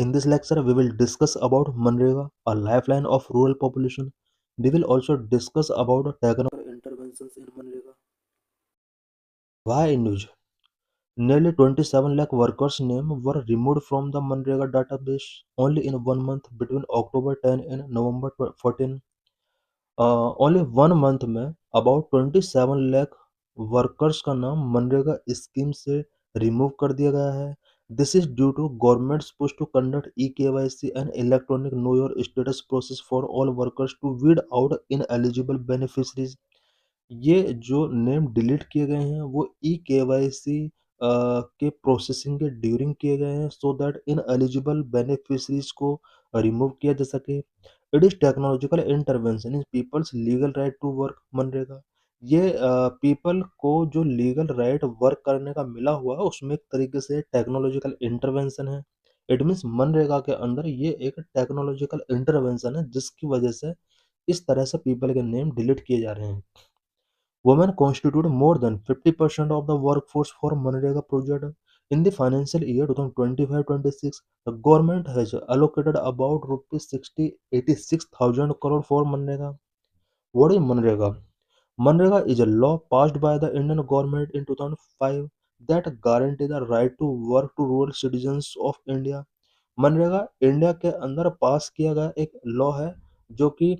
In this lecture, we will discuss about Manrega, a lifeline of rural population. We will also discuss about technological interventions in Manrega. Why news? Nearly 27 lakh workers' names were removed from the Manrega database only in 1 month between October 10 and November 14. Only 1 month में about 27 lakh workers का नाम MNREGA scheme से remove कर दिया गया है. This is due to government's push to conduct eKYC and electronic know your status process for all workers to weed out ineligible beneficiaries. ये जो नेम डिलीट किए गए हैं वो ई-केवाईसी के प्रोसेसिंग के ड्यूरिंग किए गए हैं सो दैट इनएलिजिबल बेनिफिशरीज को रिमूव किया जा सके. It is technological intervention in people's legal right to work MNREGA. ये पीपल को जो लीगल राइट वर्क करने का मिला हुआ है उसमें एक तरीके से टेक्नोलॉजिकल इंटरवेंशन है. इट मीन्स मनरेगा के अंदर ये एक टेक्नोलॉजिकल इंटरवेंशन है जिसकी वजह से इस तरह से पीपल के नेम डिलीट किए जा रहे हैं. Women constitute more than 50% of the workforce for Manrega project. In the financial year 2025-26, the government has allocated about rupees 86,000 crore for Manrega. What is Manrega? Manrega is a law passed by the Indian government in 2005 that guarantees the right to work to rural citizens of India. MNREGA India के अंदर पास किया गया एक law है जो कि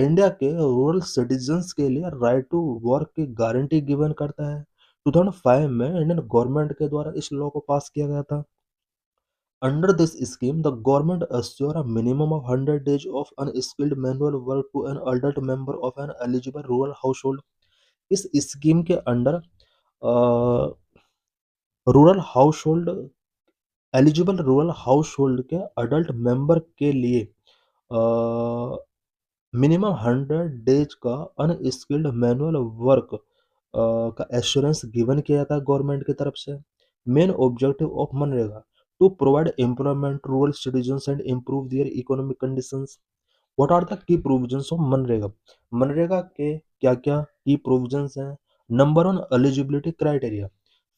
India के rural citizens के लिए राइट टू वर्क की गारंटी गिवन करता है. 2005 में इंडियन गवर्नमेंट के द्वारा इस लॉ को पास किया गया था. Under this scheme, the government assure a minimum of 100 days of unskilled manual work to an adult member of an eligible rural household. इस स्कीम के under rural house eligible rural household के adult member के लिए minimum 100 days का unskilled manual work का assurance given किया जाता है गवर्नमेंट की तरफ से. Main objective of MNREGA to provide employment rural citizens and improve their economic conditions. What are the key provisions of MNREGA? MNREGA के क्या क्या की प्रोविजंस हैं? Number 1, eligibility criteria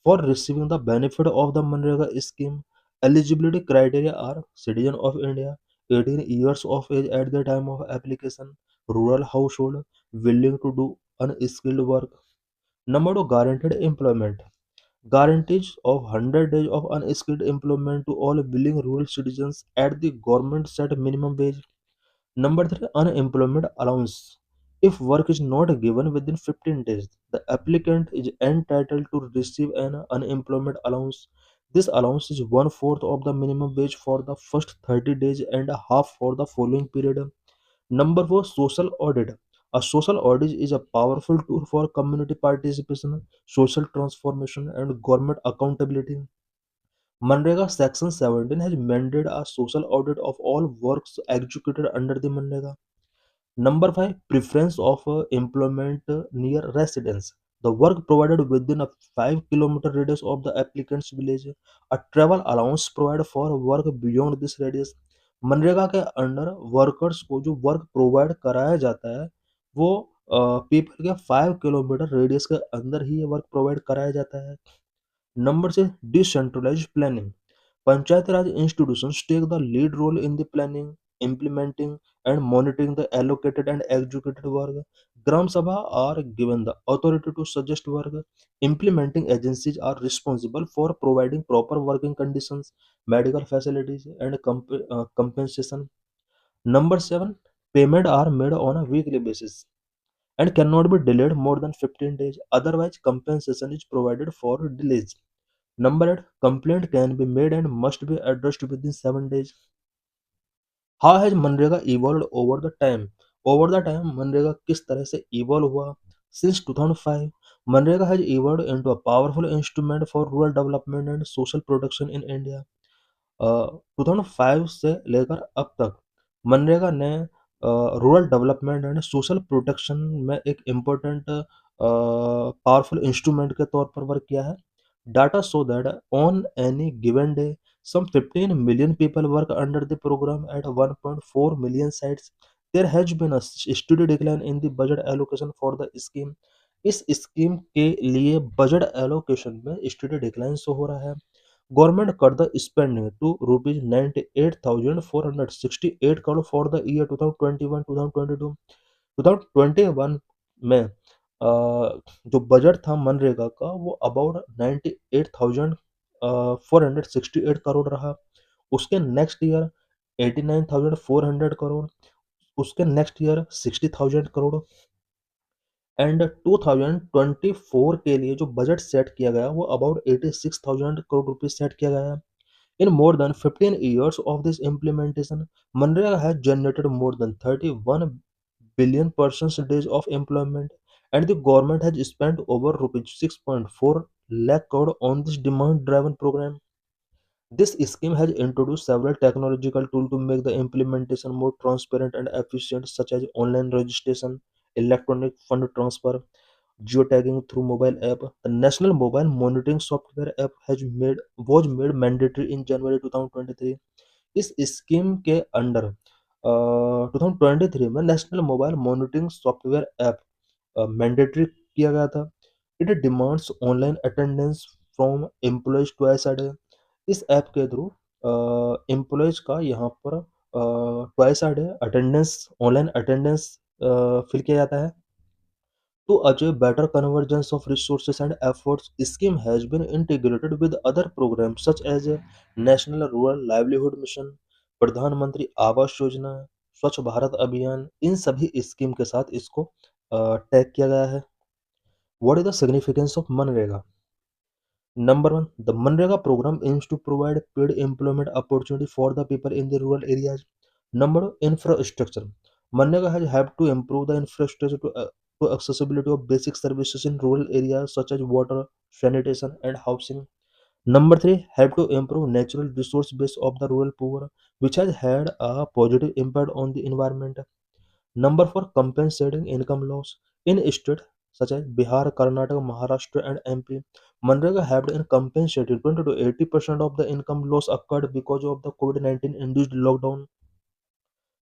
for receiving the benefit of the MNREGA scheme. Eligibility criteria are citizen of India, 18 years of age at the time of application, rural household, willing to do unskilled work. Number 2, guaranteed employment. Guarantees of 100 days of unskilled employment to all willing rural citizens at the government set minimum wage. Number 3, unemployment allowance. If work is not given within 15 days, the applicant is entitled to receive an unemployment allowance. This allowance is one-fourth of the minimum wage for the first 30 days and a half for the following period. Number 4, social audit. A social audit is a powerful tool for community participation, social transformation, and government accountability. Manrega Section 17 has mandated a social audit of all works executed under the Manrega. Number 5, preference of employment near residence. The work provided within a 5 kilometer radius of the applicant's village. A travel allowance provided for work beyond this radius. MNREGA के under workers को जो work provide कराया जाता है वो people के 5 kilometre radius के अंदर ही ये वर्क प्रोवाइड कराया जाता है. Number 6, decentralised planning. Panchayat Raj institutions take the lead role in the planning, implementing, and monitoring the allocated and executed work. Gram Sabha are given the authority to suggest work. Implementing agencies are responsible for providing proper working conditions, medical facilities, and compensation. Number 7, payment are made on a weekly basis and cannot be delayed more than 15 days. Otherwise, compensation is provided for delays. Number 8, complaint can be made and must be addressed within 7 days. How has Manrega evolved over the time? Over the time, Manrega किस तरह से evolve हुआ? Since 2005, Manrega has evolved into a powerful instrument for rural development and social protection in India. 2005 से लेकर अब तक मनरेगा ने rural development and social protection में एक इम्पोर्टेंट पावरफुल इंस्ट्रूमेंट के तौर पर वर्क किया है. Data show that on any given day some 15 million people work under the program at 1.4 million sites. There has been a steady decline in the budget allocation for the scheme. इस scheme के लिए budget allocation में study decline show हो रहा है. Government cut the spending to rupees 98,468 crore for the year 2021-2022। 2021 में जो budget था मनरेगा का वो अबाउट 98,468 करोड़ रहा। उसके नेक्स्ट ईयर 89,400 करोड़, उसके नेक्स्ट ईयर 60,000 करोड़, एंड 2024 के लिए जो बजट सेट किया गया वो अबाउट 86,000 करोड़ रुपीज सेट किया गया है। In more than 15 years of this implementation, Manrega has generated more than 31 billion persons days of employment, and the government has spent over rupees 6.4 lakh crore on this demand driven program. This scheme has introduced several technological tools to make the implementation more transparent and efficient, such as online registration, electronic fund transfer, geotagging through mobile app. The National Mobile Monitoring Software app has made was made mandatory in January 2023। इस scheme के under 2023 में national mobile monitoring software app mandatory किया गया था। It demands online attendance from employees twice a day. इस app के through employees का यहाँ पर twice a day attendance, online attendance fill किया जाता है। To achieve better convergence of resources and efforts, scheme has been integrated with other programs such as National Rural Livelihood Mission, प्रधानमंत्री आवास योजना, स्वच्छ भारत अभियान, इन सभी स्कीम के साथ इसको टैग किया गया है। What is the significance of MNREGA? Number one, the Manrega program aims to provide paid employment opportunity for the people in the rural areas. Number two, infrastructure. Manrega has helped to improve the infrastructure to accessibility of basic services in rural areas such as water, sanitation, and housing. Number three, help to improve natural resource base of the rural poor, which has had a positive impact on the environment. Number four, compensating income loss. In states such as Bihar, Karnataka, Maharashtra, and MP, Manrega helped in compensating 20 to 80% of the income loss occurred because of the COVID-19 induced lockdown.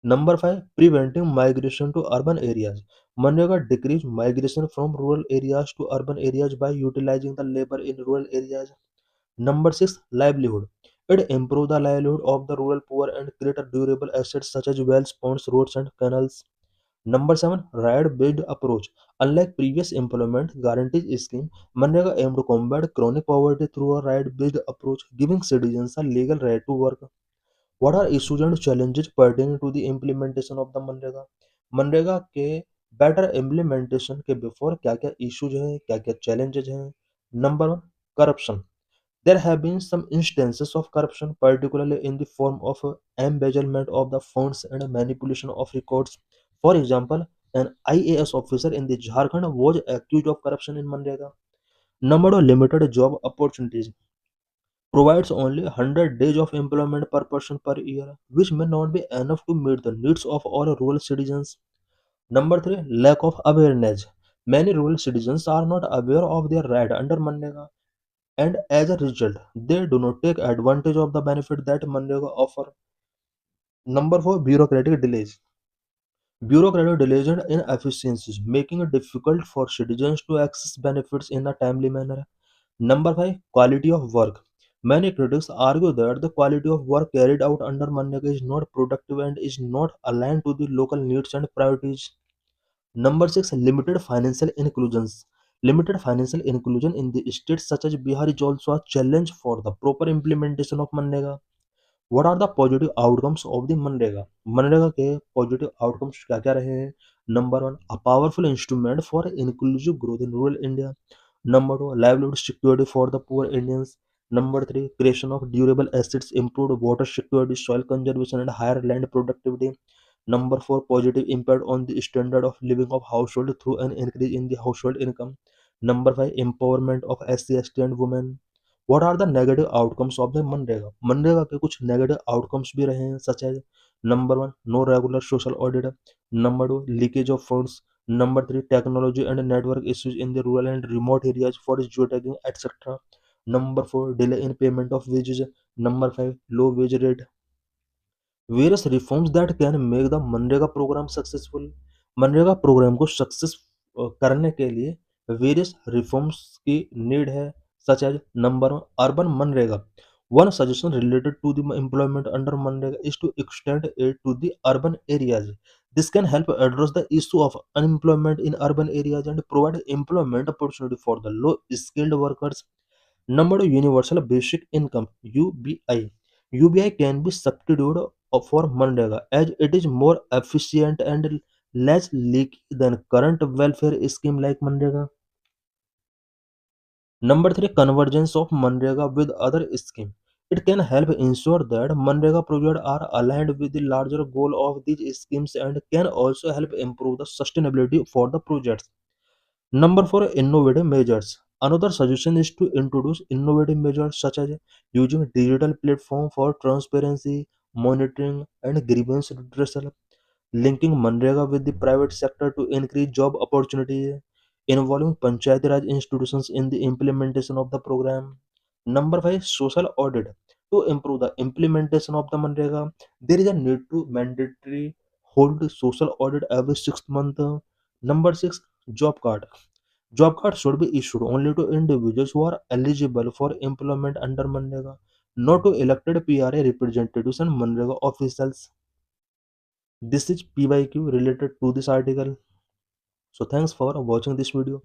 Number five, preventing migration to urban areas. Manrega decreased migration from rural areas to urban areas by utilizing the labor in rural areas. Number six, livelihood. It improved the livelihood of the rural poor and created durable assets such as wells, ponds, roads, and canals. Number seven, right-based approach. Unlike previous employment guarantees scheme, Manrega aimed to combat chronic poverty through a right-based approach, giving citizens a legal right to work. What are issues and challenges pertaining to the implementation of the MNREGA? MNREGA के better implementation के before क्या क्या issues हैं, क्या क्या challenges हैं? Number one, corruption. There have been some instances of corruption, particularly in the form of embezzlement of the funds and manipulation of records. For example, an IAS officer in the Jharkhand was accused of corruption in Manrega. Number two, limited job opportunities. Provides only 100 days of employment per person per year, which may not be enough to meet the needs of all rural citizens. Number three, lack of awareness. Many rural citizens are not aware of their right under Manrega, and as a result, they do not take advantage of the benefit that Manrega offer. Number four, bureaucratic delays. Bureaucratic delays and inefficiencies, making it difficult for citizens to access benefits in a timely manner. Number five, quality of work. Many critics argue that the quality of work carried out under Manrega is not productive and is not aligned to the local needs and priorities. Number six, limited financial inclusions. Limited financial inclusion in the states such as Bihar is also a challenge for the proper implementation of Manrega. What are the positive outcomes of the MNREGA? MNREGA के positive outcomes क्या क्या रहे हैं? Number one, a powerful instrument for inclusive growth in rural India. Number two, livelihood security for the poor Indians. Number three, creation of durable assets, improved water security, soil conservation and higher land productivity. Number four, positive impact on the standard of living of household through an increase in the household income. Number five, empowerment of SC, ST and women. What are the negative outcomes of the MNREGA? MNREGA के कुछ negative outcomes भी रहे हैं, सच है number one, no regular social audit. Number two, leakage of funds. Number three, technology and network issues in the rural and remote areas for geotagging etcetera. Number four, delay in payment of wages. Number five, low wage rate. Various reforms that can make the MNREGA programme successful. MNREGA programme को success करने के लिए various reforms की need है, such as number one, urban MNREGA. One suggestion related to the employment under Manrega is to extend it to the urban areas. This can help address the issue of unemployment in urban areas and provide employment opportunity for the low skilled workers. Number two, universal basic income (UBI). UBI can be substituted for Manrega as it is more efficient and less leaky than current welfare scheme like Manrega. Number three, convergence of Manrega with other schemes. It can help ensure that Manrega projects are aligned with the larger goal of these schemes and can also help improve the sustainability for the projects. Number four, innovative measures. Another suggestion is to introduce innovative measures such as using digital platform for transparency, monitoring, and grievance redressal, linking Manrega with the private sector to increase job opportunities, involving Panchayati Raj institutions in the implementation of the program. Number five, social audit. To improve the implementation of the Manrega, there is a need to mandatory hold social audit every 6 months. Number six, job card. Job card should be issued only to individuals who are eligible for employment under Manrega, not to elected PRA representatives and Manrega officials. This is PYQ related to this article. So thanks for watching this video.